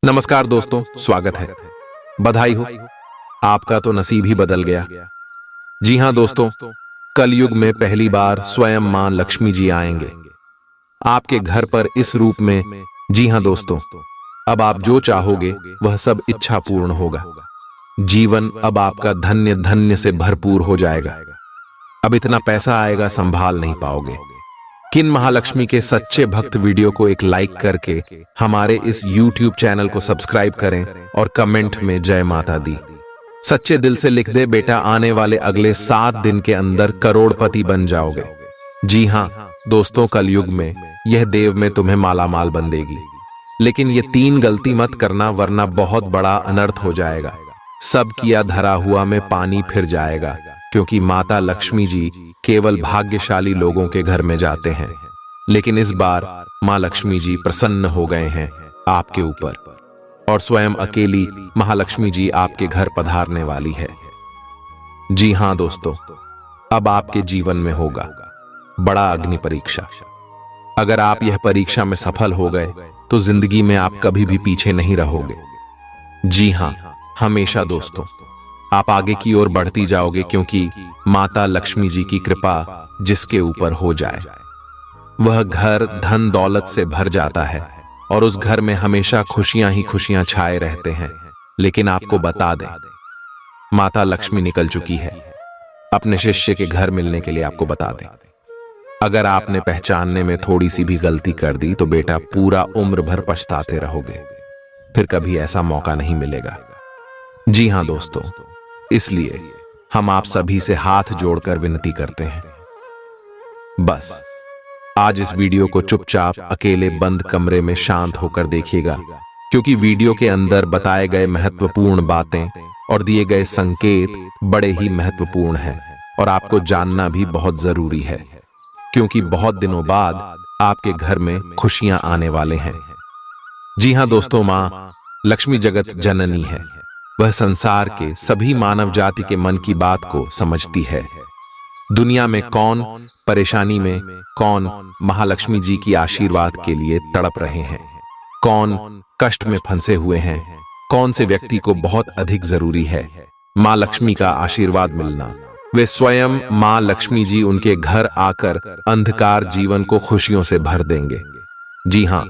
नमस्कार दोस्तों, स्वागत है। बधाई हो, आपका तो नसीब ही बदल गया। जी हां दोस्तों, कलयुग में पहली बार स्वयं मां लक्ष्मी जी आएंगे आपके घर पर इस रूप में। जी हां दोस्तों, अब आप जो चाहोगे वह सब इच्छा पूर्ण होगा। जीवन अब आपका धन्य धन्य से भरपूर हो जाएगा। अब इतना पैसा आएगा संभाल नहीं पाओगे। किन महालक्ष्मी के सच्चे भक्त वीडियो को एक लाइक करके हमारे इस YouTube चैनल को सब्सक्राइब करें और कमेंट में जय माता दी सच्चे दिल से लिख दे बेटा, आने वाले अगले 7 दिन के अंदर करोड़पति बन जाओगे। जी हां दोस्तों, कलयुग में यह देव में तुम्हें मालामाल बन देगी। लेकिन ये 3 गलती मत करना, वरना बहुत बड़ा अनर्थ हो जाएगा। सब किया धरा हुआ में पानी फिर जाएगा, क्योंकि माता लक्ष्मी जी केवल भाग्यशाली लोगों के घर में जाते हैं। लेकिन इस बार मां लक्ष्मी जी प्रसन्न हो गए हैं आपके ऊपर और स्वयं अकेली महालक्ष्मी जी आपके घर पधारने वाली है। जी हां दोस्तों, अब आपके जीवन में होगा बड़ा अग्नि परीक्षा। अगर आप यह परीक्षा में सफल हो गए तो जिंदगी में आप कभी भी पीछे नहीं रहोगे। जी हां, हमेशा दोस्तों आप आगे की ओर बढ़ती जाओगे, क्योंकि माता लक्ष्मी जी की कृपा जिसके ऊपर हो जाए वह घर धन दौलत से भर जाता है और उस घर में हमेशा खुशियां ही खुशियां छाए रहते हैं। लेकिन आपको बता दें, माता लक्ष्मी निकल चुकी है अपने शिष्य के घर मिलने के लिए। आपको बता दें, अगर आपने पहचानने में थोड़ी सी भी गलती कर दी तो बेटा पूरा उम्र भर पछताते रहोगे, फिर कभी ऐसा मौका नहीं मिलेगा। जी हां दोस्तों, इसलिए हम आप सभी से हाथ जोड़कर विनती करते हैं, बस आज इस वीडियो को चुपचाप अकेले बंद कमरे में शांत होकर देखिएगा, क्योंकि वीडियो के अंदर बताए गए महत्वपूर्ण बातें और दिए गए संकेत बड़े ही महत्वपूर्ण हैं और आपको जानना भी बहुत जरूरी है, क्योंकि बहुत दिनों बाद आपके घर में खुशियां आने वाले हैं। जी हां दोस्तों, मां लक्ष्मी जगत जननी है। वह संसार के सभी मानव जाति के मन की बात को समझती है। दुनिया में कौन परेशानी में, कौन महालक्ष्मी जी की आशीर्वाद के लिए तड़प रहे हैं, कौन कष्ट में फंसे हुए हैं, कौन से व्यक्ति को बहुत अधिक जरूरी है मां लक्ष्मी का आशीर्वाद मिलना। वे स्वयं मां लक्ष्मी जी उनके घर आकर अंधकार जीवन को खुशियों से भर देंगे। जी हां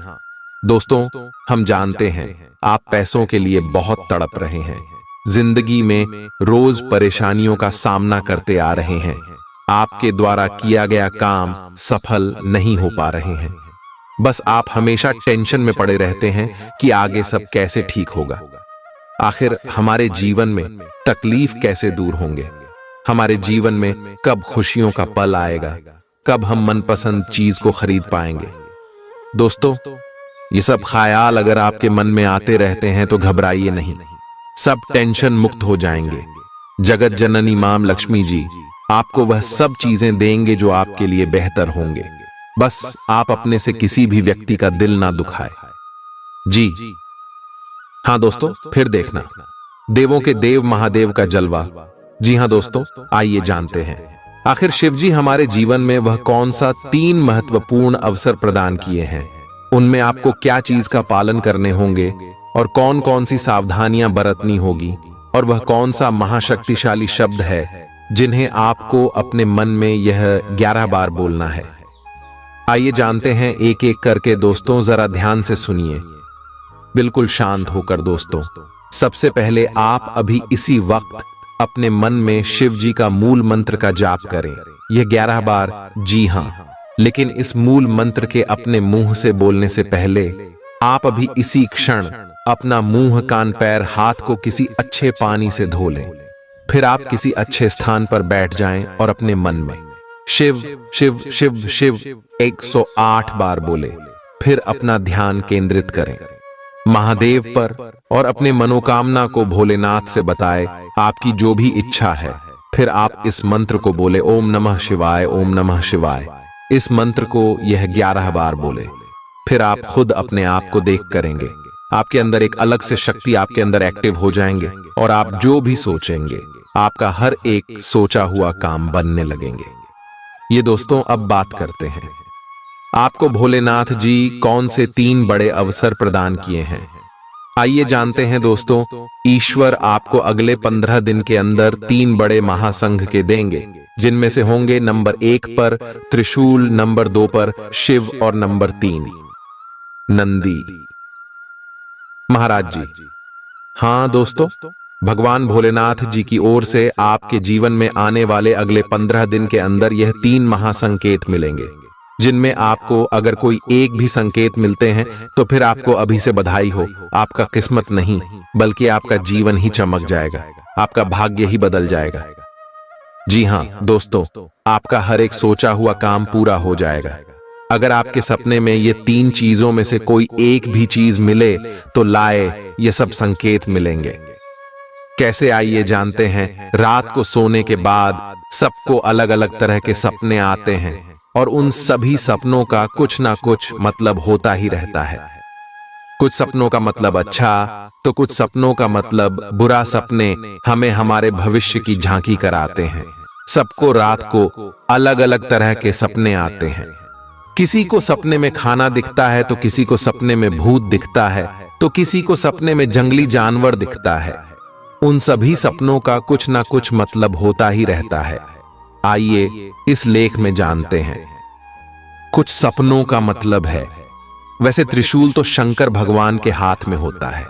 दोस्तों, हम जानते हैं आप पैसों के लिए बहुत तड़प रहे हैं, जिंदगी में रोज परेशानियों का सामना करते आ रहे हैं। आपके द्वारा किया गया काम सफल नहीं हो पा रहे हैं। बस आप hमेशा टेंशन में पड़े रहते हैं कि आगे सब कैसे ठीक होगा, आखिर हमारे जीवन में तकलीफ कैसे दूर होंगे, हमारे जीवन में कब खुशियों का पल आएगा, कब हम मनपसंद चीज को खरीद पाएंगे। दोस्तों, ये सब ख्याल अगर आपके मन में आते रहते हैं तो घबराइए नहीं, सब टेंशन मुक्त हो जाएंगे। जगत जननी मां लक्ष्मी जी आपको वह सब चीजें देंगे जो आपके लिए बेहतर होंगे। बस आप अपने से किसी भी व्यक्ति का दिल ना दुखाए। जी हां दोस्तों, फिर देखना देवों के देव महादेव का जलवा। जी हां दोस्तों, आइए जानते हैं आखिर शिव जी हमारे जीवन में वह कौन सा 3 महत्वपूर्ण अवसर प्रदान किए हैं, उनमें आपको क्या चीज का पालन करने होंगे और कौन कौन सी सावधानियां बरतनी होगी, और वह कौन सा महाशक्तिशाली शब्द है जिन्हें आपको अपने मन में यह 11 बार बोलना है। आइए जानते हैं एक एक करके दोस्तों, जरा ध्यान से सुनिए, बिल्कुल शांत होकर दोस्तों। सबसे पहले आप अभी इसी वक्त अपने मन में शिव जी का मूल मंत्र का जाप करें, यह 11 बार। जी हां, लेकिन इस मूल मंत्र के अपने मुंह से बोलने से पहले आप अभी इसी क्षण अपना मुंह कान पैर हाथ को किसी अच्छे पानी से धो लें। फिर आप किसी अच्छे स्थान पर बैठ जाएं और अपने मन में शिव शिव शिव शिव 108 बार बोले। फिर अपना ध्यान केंद्रित करें महादेव पर और अपने मनोकामना को भोलेनाथ से बताएं, आपकी जो भी इच्छा है। फिर आप इस मंत्र को बोले, ओम नमः शिवाय, ओम नमः शिवाय। इस मंत्र को यह 11 बार बोले। फिर आप खुद अपने आप को देख करेंगे, आपके अंदर एक अलग से शक्ति आपके अंदर एक्टिव हो जाएंगे और आप जो भी सोचेंगे आपका हर एक सोचा हुआ काम बनने लगेंगे। ये दोस्तों, अब बात करते हैं आपको भोलेनाथ जी कौन से 3 बड़े अवसर प्रदान किए हैं। आइए जानते हैं दोस्तों, ईश्वर आपको अगले 15 दिन के अंदर 3 बड़े महासंघ के देंगे, जिनमें से होंगे नंबर 1 पर त्रिशूल, नंबर 2 पर शिव और नंबर 3 नंदी महाराज जी। हाँ दोस्तों, भगवान भोलेनाथ जी की ओर से आपके जीवन में आने वाले अगले 15 दिन के अंदर यह 3 महासंकेत मिलेंगे, जिनमें आपको अगर कोई एक भी संकेत मिलते हैं तो फिर आपको अभी से बधाई हो। आपका किस्मत नहीं बल्कि आपका जीवन ही चमक जाएगा, आपका भाग्य ही बदल जाएगा। जी हाँ दोस्तों, आपका हर एक सोचा हुआ काम पूरा हो जाएगा। अगर आपके सपने में ये 3 चीजों में से कोई एक भी चीज मिले तो लाए ये सब संकेत मिलेंगे। कैसे, आइए जानते हैं। रात को सोने के बाद सबको अलग अलग तरह के सपने आते हैं और उन सभी सपनों का कुछ ना कुछ मतलब होता ही रहता है। कुछ सपनों का मतलब अच्छा तो कुछ सपनों का मतलब बुरा। सपने हमें हमारे भविष्य की झांकी कराते हैं। सबको रात को अलग अलग तरह के सपने आते हैं। किसी को सपने में खाना दिखता है तो किसी को सपने में भूत दिखता है तो किसी को सपने में जंगली जानवर दिखता है। उन सभी सपनों का कुछ ना कुछ मतलब होता ही रहता है। आइए इस लेख में जानते हैं कुछ सपनों का मतलब है। वैसे त्रिशूल तो शंकर भगवान के हाथ में होता है।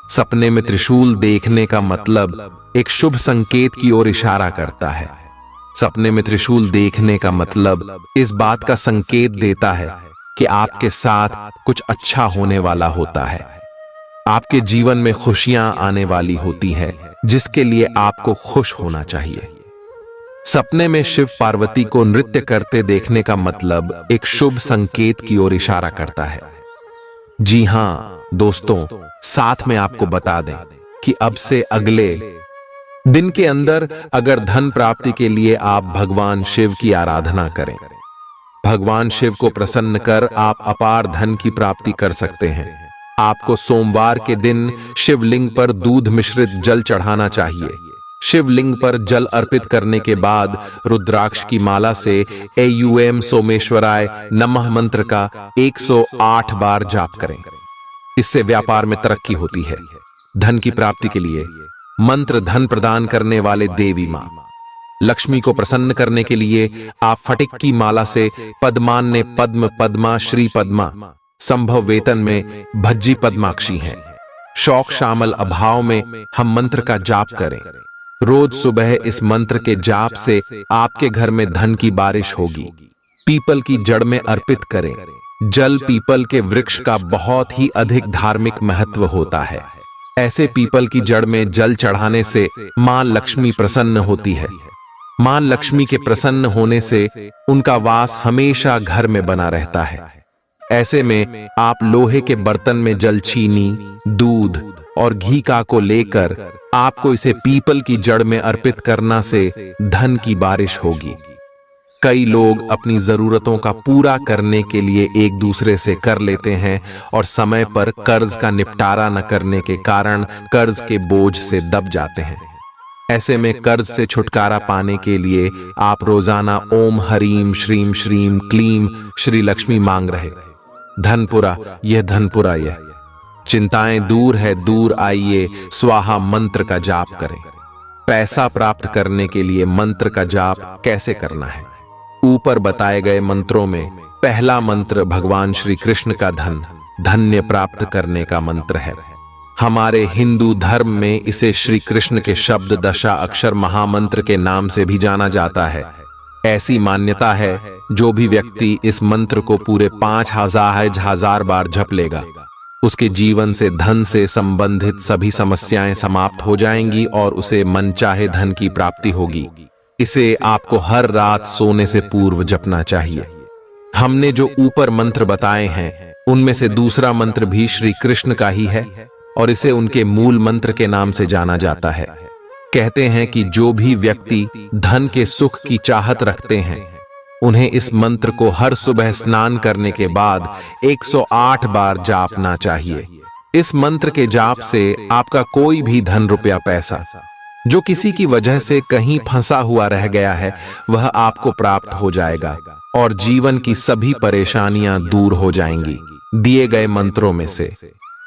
सपने में त्रिशूल देखने का मतलब एक शुभ संकेत की ओर इशारा करता है। सपने में त्रिशूल देखने का मतलब इस बात का संकेत देता है कि आपके साथ कुछ अच्छा होने वाला होता है। आपके जीवन में खुशियां आने वाली होती है, जिसके लिए आपको खुश होना चाहिए। सपने में शिव पार्वती को नृत्य करते देखने का मतलब एक शुभ संकेत की ओर इशारा करता है। जी हां दोस्तों, साथ में आपको बता दें कि अब से अगले दिन के अंदर अगर धन प्राप्ति के लिए आप भगवान शिव की आराधना करें, भगवान शिव को प्रसन्न कर आप अपार धन की प्राप्ति कर सकते हैं। आपको सोमवार के दिन शिवलिंग पर दूध मिश्रित जल चढ़ाना चाहिए। शिवलिंग पर जल अर्पित करने के बाद रुद्राक्ष की माला से एयूएम सोमेश्वराय नमः मंत्र का 108 बार जाप करें। इससे व्यापार में तरक्की होती है। धन की प्राप्ति के लिए मंत्र धन प्रदान करने वाले देवी मां लक्ष्मी को प्रसन्न करने के लिए आप फटिक की माला से पद्मान्य पद्म पद्मा श्री पद्मा संभव वेतन में भज्जी पद्माक्षी हैं। शौक शामल अभाव में हम मंत्र का जाप करें। रोज सुबह इस मंत्र के जाप से आपके घर में धन की बारिश होगी। पीपल की जड़ में अर्पित करें। जल पीपल के वृक्ष का बहुत ही अधिक धार्मिक महत्व होता है। ऐसे पीपल की जड़ में जल चढ़ाने से मां लक्ष्मी प्रसन्न होती है। मां लक्ष्मी के प्रसन्न होने से उनका वास हमेशा घर में बना रहता है। ऐसे में आप लोहे के बर्तन में जल, चीनी, दूध और घी का को लेकर आपको इसे पीपल की जड़ में अर्पित करना से धन की बारिश होगी। कई लोग अपनी जरूरतों का पूरा करने के लिए एक दूसरे से कर लेते हैं और समय पर कर्ज का निपटारा न करने के कारण कर्ज के बोझ से दब जाते हैं। ऐसे में कर्ज से छुटकारा पाने के लिए आप रोजाना ओम हरीम श्रीम श्रीम क्लीम श्री लक्ष्मी मांग रहे। धनपुरा यह धनपुरा यह, चिंताएं दूर है दूर आइए स्वाहा मंत्र का जाप करें। पैसा प्राप्त करने के लिए मंत्र का जाप कैसे करना है? ऊपर बताए गए मंत्रों में पहला मंत्र भगवान श्री कृष्ण का धन्य प्राप्त करने का मंत्र है। हमारे हिंदू धर्म में इसे श्री कृष्ण के शब्द दशा अक्षर महामंत्र के नाम से भी जाना जाता है। ऐसी मान्यता है जो भी व्यक्ति इस मंत्र को पूरे 5000 बार जप लेगा, उसके जीवन से धन से संबंधित सभी समस्याएं समाप्त हो जाएंगी और उसे मनचाहे धन की प्राप्ति होगी। इसे आपको हर रात सोने से पूर्व जपना चाहिए। हमने जो ऊपर मंत्र बताए हैं उनमें से दूसरा मंत्र भी श्री कृष्ण का ही है और इसे उनके मूल मंत्र के नाम से जाना जाता है। कहते हैं कि जो भी व्यक्ति धन के सुख की चाहत रखते हैं उन्हें इस मंत्र को हर सुबह स्नान करने के बाद 108 बार जापना चाहिए। इस मंत्र के जाप से आपका कोई भी धन रुपया पैसा जो किसी की वजह से कहीं फंसा हुआ रह गया है वह आपको प्राप्त हो जाएगा और जीवन की सभी परेशानियां दूर हो जाएंगी। दिए गए मंत्रों में से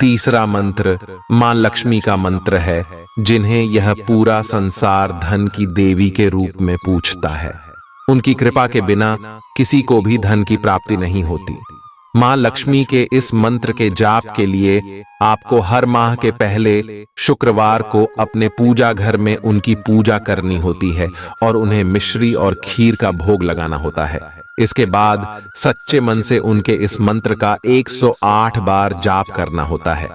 तीसरा मंत्र मां लक्ष्मी का मंत्र है, जिन्हें यह पूरा संसार धन की देवी के रूप में पूजता है। उनकी कृपा के बिना किसी को भी धन की प्राप्ति नहीं होती। मां लक्ष्मी के इस मंत्र के जाप के लिए आपको हर माह के पहले शुक्रवार को अपने पूजा घर में उनकी पूजा करनी होती है और उन्हें मिश्री और खीर का भोग लगाना होता है। इसके बाद सच्चे मन से उनके इस मंत्र का 108 बार जाप करना होता है।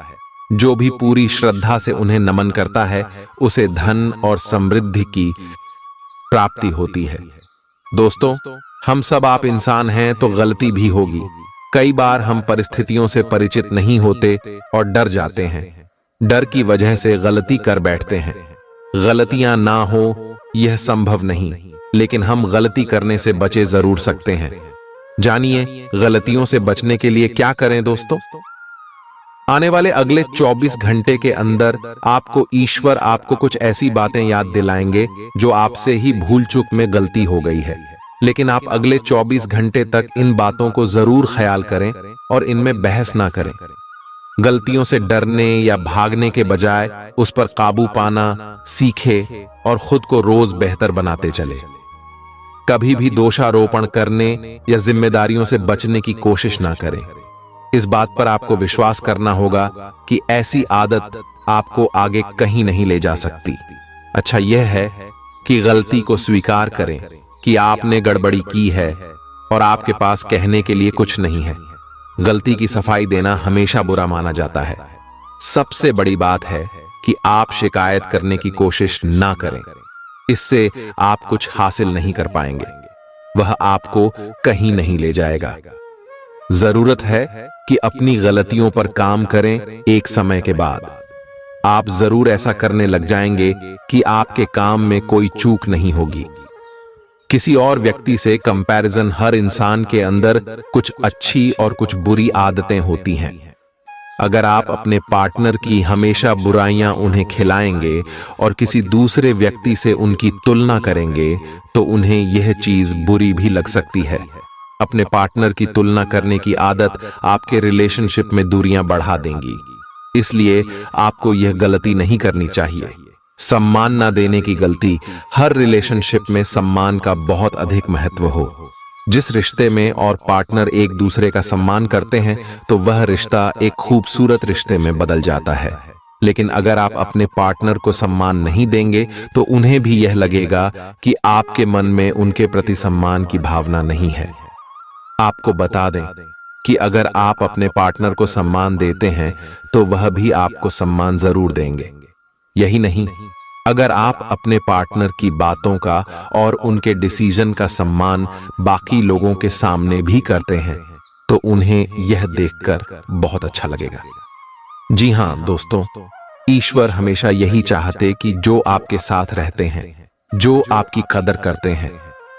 जो भी पूरी श्रद्धा से उन्हें नमन करता है, उसे धन और समृद्धि की प्राप्ति होती है। दोस्तों, हम सब आप इंसान हैं तो गलती भी होगी। कई बार हम परिस्थितियों से परिचित नहीं होते और डर जाते हैं। डर की वजह से गलती कर बैठते हैं। गलतियां ना हो यह संभव नहीं, लेकिन हम गलती करने से बचे जरूर सकते हैं। जानिए गलतियों से बचने के लिए क्या करें दोस्तों। आने वाले अगले 24 घंटे के अंदर आपको ईश्वर आपको कुछ ऐसी बातें याद दिलाएंगे जो आपसे ही भूल चूक में गलती हो गई है, लेकिन आप अगले 24 घंटे तक इन बातों को जरूर ख्याल करें और इनमें बहस ना करें। गलतियों से डरने या भागने के बजाय उस पर काबू पाना सीखे और खुद को रोज बेहतर बनाते चले। कभी भी दोषारोपण करने या जिम्मेदारियों से बचने की कोशिश ना करें। इस बात पर आपको विश्वास करना होगा कि ऐसी आदत आपको आगे कहीं नहीं ले जा सकती। अच्छा यह है कि गलती को स्वीकार करें कि आपने गड़बड़ी की है और आपके पास कहने के लिए कुछ नहीं है। गलती की सफाई देना हमेशा बुरा माना जाता है। सबसे बड़ी बात है कि आप शिकायत करने की कोशिश ना करें। इससे आप कुछ हासिल नहीं कर पाएंगे। वह आपको कहीं नहीं ले जाएगा। जरूरत है कि अपनी गलतियों पर काम करें। एक समय के बाद आप जरूर ऐसा करने लग जाएंगे कि आपके काम में कोई चूक नहीं होगी। किसी और व्यक्ति से कंपैरिजन हर इंसान के अंदर कुछ अच्छी और कुछ बुरी आदतें होती हैं। अगर आप अपने पार्टनर की हमेशा बुराइयां उन्हें खिलाएंगे और किसी दूसरे व्यक्ति से उनकी तुलना करेंगे तो उन्हें यह चीज बुरी भी लग सकती है। अपने पार्टनर की तुलना करने की आदत आपके रिलेशनशिप में दूरियां बढ़ा देंगी। इसलिए आपको यह गलती नहीं करनी चाहिए। सम्मान ना देने की गलती। हर रिलेशनशिप में सम्मान का बहुत अधिक महत्व हो। जिस रिश्ते में और पार्टनर एक दूसरे का सम्मान करते हैं तो वह रिश्ता एक खूबसूरत रिश्ते में बदल जाता है। लेकिन अगर आप अपने पार्टनर को सम्मान नहीं देंगे तो उन्हें भी यह लगेगा कि आपके मन में उनके प्रति सम्मान की भावना नहीं है। आपको बता दें कि अगर आप अपने पार्टनर को सम्मान देते हैं तो वह भी आपको सम्मान जरूर देंगे। यही नहीं, अगर आप अपने पार्टनर की बातों का और उनके डिसीजन का सम्मान बाकी लोगों के सामने भी करते हैं तो उन्हें यह देखकर बहुत अच्छा लगेगा। जी हां दोस्तों, ईश्वर हमेशा यही चाहते कि जो आपके साथ रहते हैं, जो आपकी कदर करते हैं,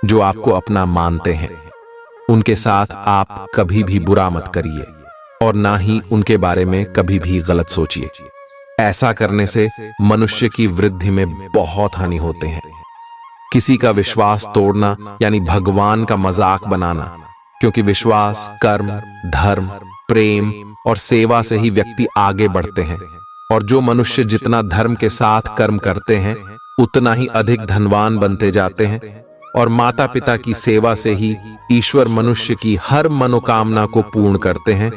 जो आपको अपना मानते हैं, उनके साथ आप कभी भी बुरा मत करिए और ना ही उनके बारे में कभी भी गलत सोचिए। ऐसा करने से मनुष्य की वृद्धि में बहुत हानि होते हैं। किसी का विश्वास तोड़ना यानी भगवान का मजाक बनाना, क्योंकि विश्वास, कर्म, धर्म, प्रेम और सेवा से ही व्यक्ति आगे बढ़ते हैं। और जो मनुष्य जितना धर्म के साथ कर्म करते हैं उतना ही अधिक धनवान बनते जाते हैं। और माता पिता की सेवा से ही ईश्वर मनुष्य की हर मनोकामना को पूर्ण करते हैं।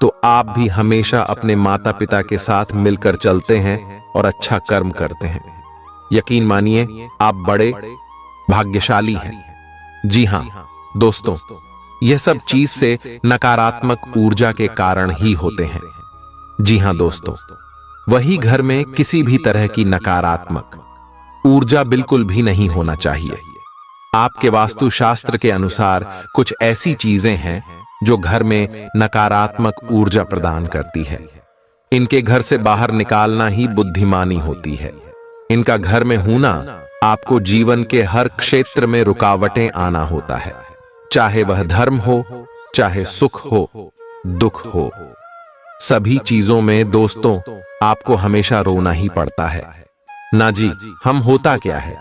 तो आप भी हमेशा अपने माता पिता के साथ मिलकर चलते हैं और अच्छा कर्म करते हैं। यकीन मानिए आप बड़े भाग्यशाली हैं। जी हां दोस्तों, यह सब चीज से नकारात्मक ऊर्जा के कारण ही होते हैं। जी हां दोस्तों, वही घर में किसी भी तरह की नकारात्मक ऊर्जा बिल्कुल भी नहीं होना चाहिए। आपके वास्तुशास्त्र के अनुसार कुछ ऐसी चीजें हैं जो घर में नकारात्मक ऊर्जा प्रदान करती है। इनके घर से बाहर निकालना ही बुद्धिमानी होती है। इनका घर में होना आपको जीवन के हर क्षेत्र में रुकावटें आना होता है, चाहे वह धर्म हो, चाहे सुख हो, दुख हो। सभी चीजों में दोस्तों आपको हमेशा रोना ही पड़ता है ना। जी हम होता क्या है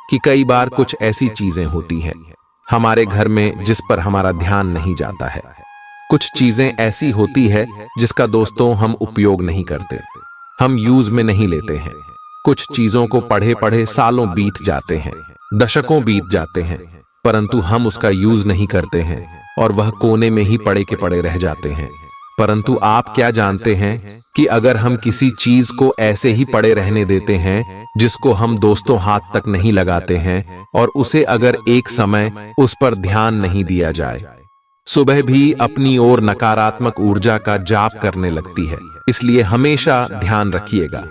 कि कई बार कुछ ऐसी चीजें होती हैं हमारे घर में जिस पर हमारा ध्यान नहीं जाता है। कुछ चीजें ऐसी होती है जिसका दोस्तों हम उपयोग नहीं करते, हम यूज में नहीं लेते हैं। कुछ चीजों को पढ़े पढ़े सालों बीत जाते हैं, दशकों बीत जाते हैं, परंतु हम उसका यूज नहीं करते हैं और वह कोने में ही पड़े के पड़े रह जाते हैं। परंतु आप क्या जानते हैं कि अगर हम किसी चीज को ऐसे ही पड़े रहने देते हैं जिसको हम दोस्तों हाथ तक नहीं लगाते हैं और उसे अगर एक समय उस पर ध्यान नहीं दिया जाए, सुबह भी अपनी ओर नकारात्मक ऊर्जा का जाप करने लगती है। इसलिए हमेशा ध्यान रखिएगा,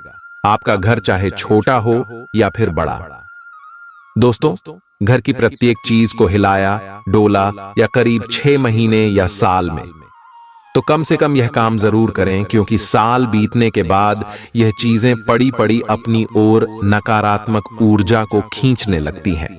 आपका घर चाहे छोटा हो या फिर बड़ा। दोस्तों, घर की प्रत्येक चीज को हिलाया डोला या करीब 6 महीने या साल में, तो कम से कम यह काम जरूर करें, क्योंकि साल बीतने के बाद यह चीजें पड़ी पड़ी अपनी ओर नकारात्मक ऊर्जा को खींचने लगती हैं।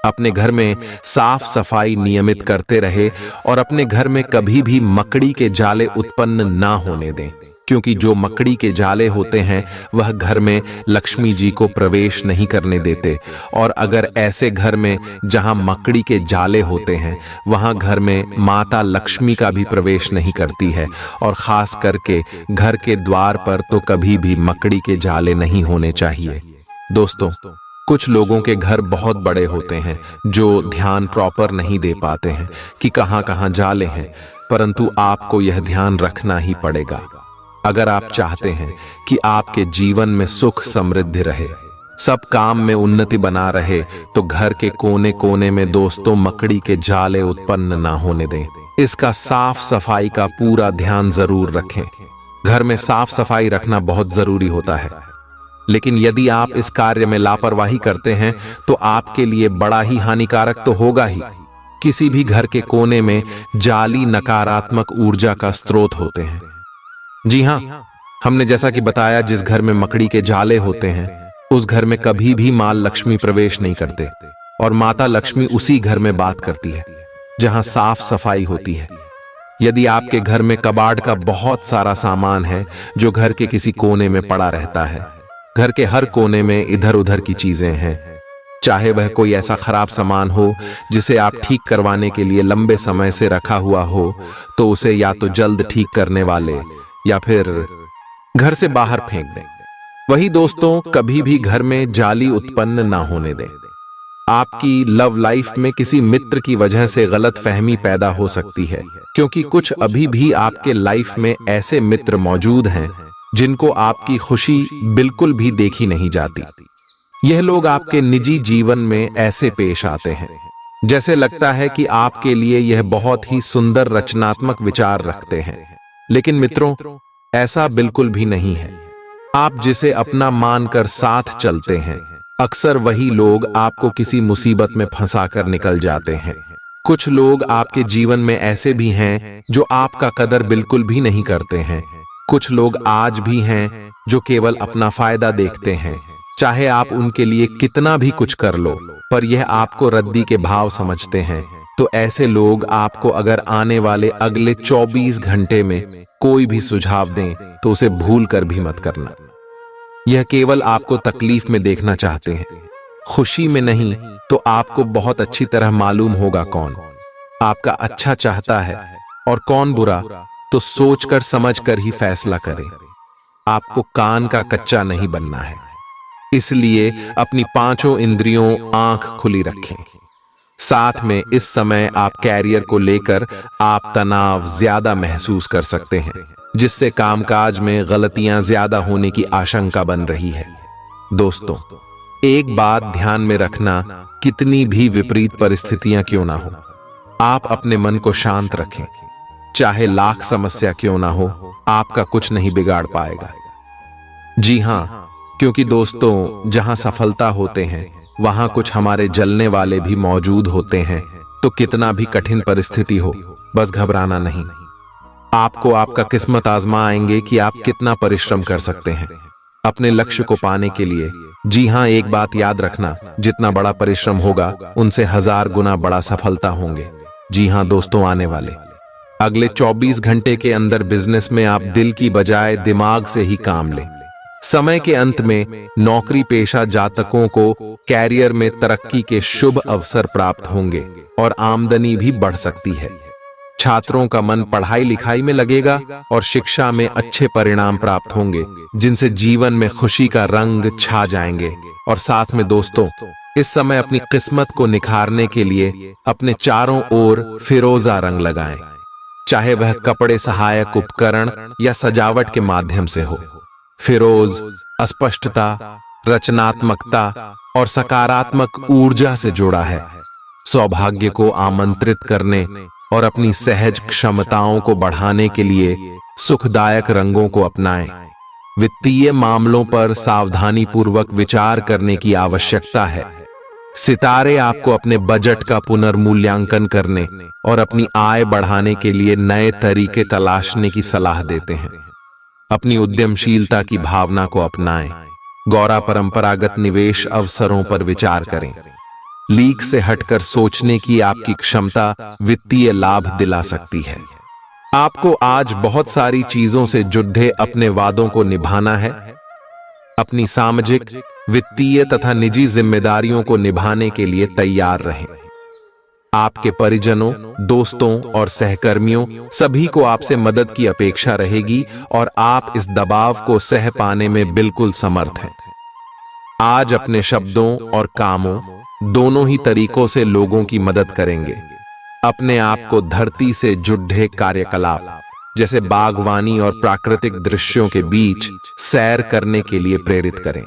अपने घर में साफ सफाई नियमित करते रहे और अपने घर में कभी भी मकड़ी के जाले उत्पन्न ना होने दें, क्योंकि जो मकड़ी के जाले होते हैं वह घर में लक्ष्मी जी को प्रवेश नहीं करने देते। और अगर ऐसे घर में जहां मकड़ी के जाले होते हैं वहां घर में माता लक्ष्मी का भी प्रवेश नहीं करती है, और खास करके घर के द्वार पर तो कभी भी मकड़ी के जाले नहीं होने चाहिए। दोस्तों, कुछ लोगों के घर बहुत बड़े होते हैं जो ध्यान प्रॉपर नहीं दे पाते हैं कि कहां कहां जाले हैं, परंतु आपको यह ध्यान रखना ही पड़ेगा। अगर आप चाहते हैं कि आपके जीवन में सुख समृद्धि रहे, सब काम में उन्नति बना रहे, तो घर के कोने कोने में दोस्तों मकड़ी के जाले उत्पन्न ना होने दें। इसका साफ सफाई का पूरा ध्यान जरूर रखें। घर में साफ सफाई रखना बहुत जरूरी होता है, लेकिन यदि आप इस कार्य में लापरवाही करते हैं तो आपके लिए बड़ा ही हानिकारक तो होगा ही। किसी भी घर के कोने में जाली नकारात्मक ऊर्जा का स्रोत होते हैं। जी हां, हमने जैसा कि बताया, जिस घर में मकड़ी के जाले होते हैं उस घर में कभी भी मां लक्ष्मी प्रवेश नहीं करते, और माता लक्ष्मी उसी घर में बात करती है जहां साफ सफाई होती है। यदि आपके घर में कबाड़ का बहुत सारा सामान है जो घर के किसी कोने में पड़ा रहता है, घर के हर कोने में इधर उधर की चीजें हैं, चाहे वह कोई ऐसा खराब सामान हो जिसे आप ठीक करवाने के लिए लंबे समय से रखा हुआ हो, तो उसे या तो जल्द ठीक करने वाले या फिर घर से बाहर फेंक दें। वही दोस्तों, कभी भी घर में जाली उत्पन्न ना होने दें। आपकी लव लाइफ में किसी मित्र की वजह से गलत फहमी पैदा हो सकती है, क्योंकि कुछ अभी भी आपके लाइफ में ऐसे मित्र मौजूद हैं जिनको आपकी खुशी बिल्कुल भी देखी नहीं जाती। यह लोग आपके निजी जीवन में ऐसे पेश आते हैं जैसे लगता है कि आपके लिए यह बहुत ही सुंदर रचनात्मक विचार रखते हैं, लेकिन मित्रों, ऐसा बिल्कुल भी नहीं है। आप जिसे अपना मानकर साथ चलते हैं, अक्सर वही लोग आपको किसी मुसीबत में फंसाकर निकल जाते हैं। कुछ लोग आपके जीवन में ऐसे भी हैं जो आपका कदर बिल्कुल भी नहीं करते हैं। कुछ लोग आज भी हैं जो केवल अपना फायदा देखते हैं, चाहे आप उनके लिए कितना भी कुछ कर लो, पर यह आपको रद्दी के भाव समझते हैं। तो ऐसे लोग आपको अगर आने वाले अगले 24 घंटे में कोई भी सुझाव दें तो उसे भूल कर भी मत करना। यह केवल आपको तकलीफ में देखना चाहते हैं, खुशी में नहीं। तो आपको बहुत अच्छी तरह मालूम होगा कौन आपका अच्छा चाहता है और कौन बुरा, तो सोचकर समझकर ही फैसला करें। आपको कान का कच्चा नहीं बनना है, इसलिए अपनी पांचों इंद्रियों आंख खुली रखें। साथ में इस समय आप कैरियर को लेकर आप तनाव ज्यादा महसूस कर सकते हैं, जिससे कामकाज में गलतियां ज्यादा होने की आशंका बन रही है। दोस्तों, एक बात ध्यान में रखना, कितनी भी विपरीत परिस्थितियां क्यों ना हो, आप अपने मन को शांत रखें। चाहे लाख समस्या क्यों ना हो, आपका कुछ नहीं बिगाड़ पाएगा। जी हां, क्योंकि दोस्तों, जहां सफलता होते हैं वहां कुछ हमारे जलने वाले भी मौजूद होते हैं। तो कितना भी कठिन परिस्थिति हो, बस घबराना नहीं। आपको आपका किस्मत आजमाएंगे कि आप कितना परिश्रम कर सकते हैं अपने लक्ष्य को पाने के लिए। जी हां, एक बात याद रखना, जितना बड़ा परिश्रम होगा उनसे 1000 गुना बड़ा सफलता होंगे। जी हां दोस्तों, आने वाले अगले 24 घंटे के अंदर बिजनेस में आप दिल की बजाय दिमाग से ही काम लें। समय के अंत में नौकरी पेशा जातकों को कैरियर में तरक्की के शुभ अवसर प्राप्त होंगे और आमदनी भी बढ़ सकती है। छात्रों का मन पढ़ाई लिखाई में लगेगा और शिक्षा में अच्छे परिणाम प्राप्त होंगे, जिनसे जीवन में खुशी का रंग छा जाएंगे। और साथ में दोस्तों, इस समय अपनी किस्मत को निखारने के लिए अपने चारों ओर फिरोजा रंग लगाएं, चाहे वह कपड़े, सहायक उपकरण या सजावट के माध्यम से हो। फिरोज अस्पष्टता, रचनात्मकता और सकारात्मक ऊर्जा से जुड़ा है। सौभाग्य को आमंत्रित करने और अपनी सहज क्षमताओं को बढ़ाने के लिए सुखदायक रंगों को अपनाएं। वित्तीय मामलों पर सावधानी पूर्वक विचार करने की आवश्यकता है। सितारे आपको अपने बजट का पुनर्मूल्यांकन करने और अपनी आय बढ़ाने के लिए नए तरीके तलाशने की सलाह देते हैं। अपनी उद्यमशीलता की भावना को अपनाएं। गौरा परंपरागत निवेश अवसरों पर विचार करें। लीक से हटकर सोचने की आपकी क्षमता वित्तीय लाभ दिला सकती है। आपको आज बहुत सारी चीजों से जुड़े अपने वादों को निभाना है। अपनी सामाजिक, वित्तीय तथा निजी जिम्मेदारियों को निभाने के लिए तैयार रहें। आपके परिजनों, दोस्तों और सहकर्मियों सभी को आपसे मदद की अपेक्षा रहेगी और आप इस दबाव को सह पाने में बिल्कुल समर्थ हैं। आज अपने शब्दों और कामों दोनों ही तरीकों से लोगों की मदद करेंगे। अपने आप को धरती से जुड़े कार्यकलाप जैसे बागवानी और प्राकृतिक दृश्यों के बीच सैर करने के लिए प्रेरित करें।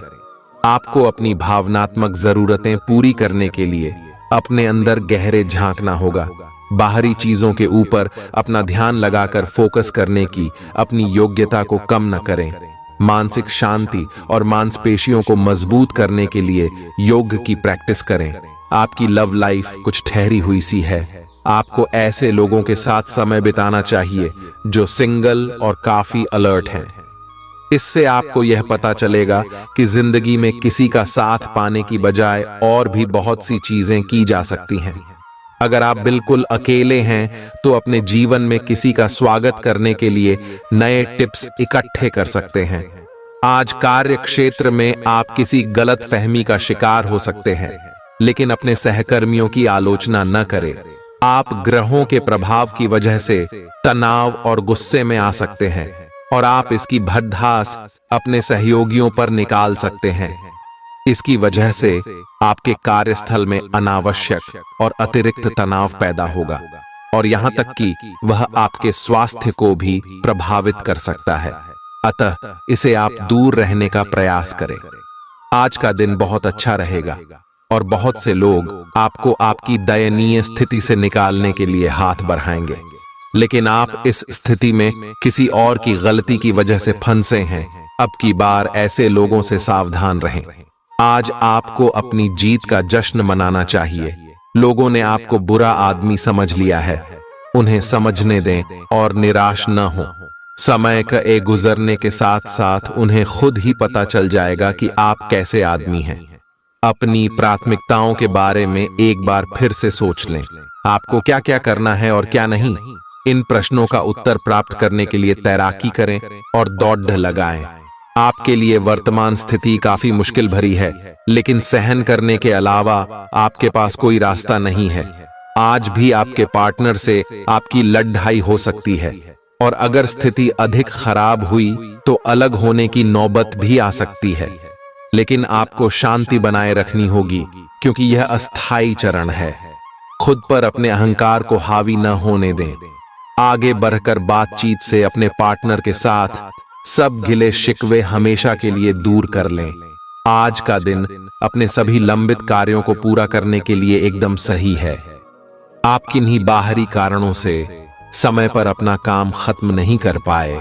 आपको अपनी भावनात्मक जरूरतें पूरी करने के लिए अपने अंदर गहरे झांकना होगा। बाहरी चीजों के ऊपर अपना ध्यान लगाकर फोकस करने की अपनी योग्यता को कम न करें। मानसिक शांति और मांसपेशियों को मजबूत करने के लिए योग की प्रैक्टिस करें। आपकी लव लाइफ कुछ ठहरी हुई सी है। आपको ऐसे लोगों के साथ समय बिताना चाहिए जो सिंगल और काफी अलर्ट हैं। इससे आपको यह पता चलेगा कि जिंदगी में किसी का साथ पाने की बजाय और भी बहुत सी चीजें की जा सकती हैं। अगर आप बिल्कुल अकेले हैं तो अपने जीवन में किसी का स्वागत करने के लिए नए टिप्स इकट्ठे कर सकते हैं। आज कार्य क्षेत्र में आप किसी गलत फहमी का शिकार हो सकते हैं, लेकिन अपने सहकर्मियों की आलोचना न करें। आप ग्रहों के प्रभाव की वजह से तनाव और गुस्से में आ सकते हैं और आप इसकी भद्दास अपने सहयोगियों पर निकाल सकते हैं। इसकी वजह से आपके कार्यस्थल में अनावश्यक और अतिरिक्त तनाव पैदा होगा और यहां तक कि वह आपके स्वास्थ्य को भी प्रभावित कर सकता है। अतः इसे आप दूर रहने का प्रयास करें। आज का दिन बहुत अच्छा रहेगा और बहुत से लोग आपको आपकी दयनीय स्थिति से निकालने के लिए हाथ बढ़ाएंगे, लेकिन आप इस स्थिति में किसी और की गलती की वजह से फंसे हैं। अब की बार ऐसे लोगों से सावधान रहें। आज आपको अपनी जीत का जश्न मनाना चाहिए। लोगों ने आपको बुरा आदमी समझ लिया है, उन्हें समझने दें और निराश न हो। समय का गुजरने के साथ साथ उन्हें खुद ही पता चल जाएगा कि आप कैसे आदमी हैं। अपनी प्राथमिकताओं के बारे में एक बार फिर से सोच लें। आपको क्या क्या करना है और क्या नहीं। इन प्रश्नों का उत्तर प्राप्त करने के लिए तैराकी करें और दौड़ लगाएं। आपके लिए वर्तमान स्थिति काफी मुश्किल भरी है, लेकिन सहन करने के अलावा आपके पास कोई रास्ता नहीं है। आज भी आपके पार्टनर से आपकी लड़ाई हो सकती है और अगर स्थिति अधिक खराब हुई तो अलग होने की नौबत भी आ सकती है, लेकिन आपको शांति बनाए रखनी होगी क्योंकि यह अस्थायी चरण है। खुद पर अपने अहंकार को हावी न होने दें। आगे बढ़कर बातचीत से अपने पार्टनर के साथ सब गिले शिकवे हमेशा के लिए दूर कर लें। आज का दिन अपने सभी लंबित कार्यों को पूरा करने के लिए एकदम सही है। आप किन्हीं बाहरी कारणों से समय पर अपना काम खत्म नहीं कर पाए